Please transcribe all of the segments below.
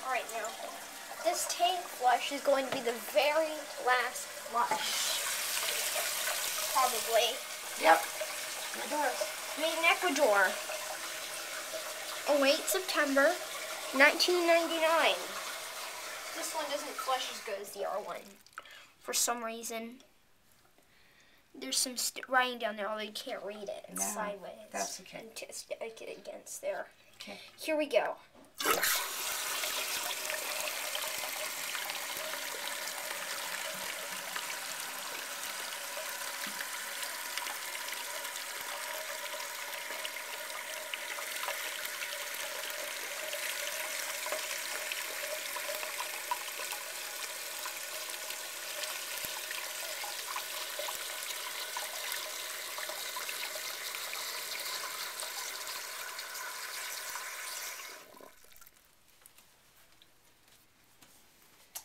Alright, now, this tank flush is going to be the very last flush. Probably. Yep. It does. Made in Ecuador. 08 September 1999. This one doesn't flush as good as the R1. For some reason. There's some writing down there, although you can't read it. It's sideways. That's okay. And to stick it against there. Okay. Here we go.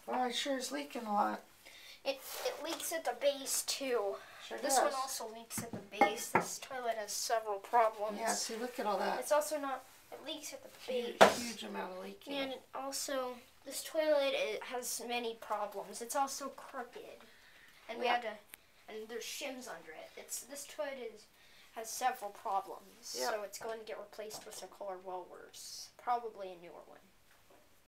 Well, it sure is leaking a lot. It leaks at the base too. Sure This does. one also leaks at the base. This toilet has several problems. Yeah, see, look at all that. It's also not, it leaks at the base. Huge amount of leaking. And also, this toilet has many problems. It's also crooked. And we had to, and there's shims under it. This toilet has several problems. Yep. So it's going to get replaced with a Kohler Wellworth. Probably a newer one.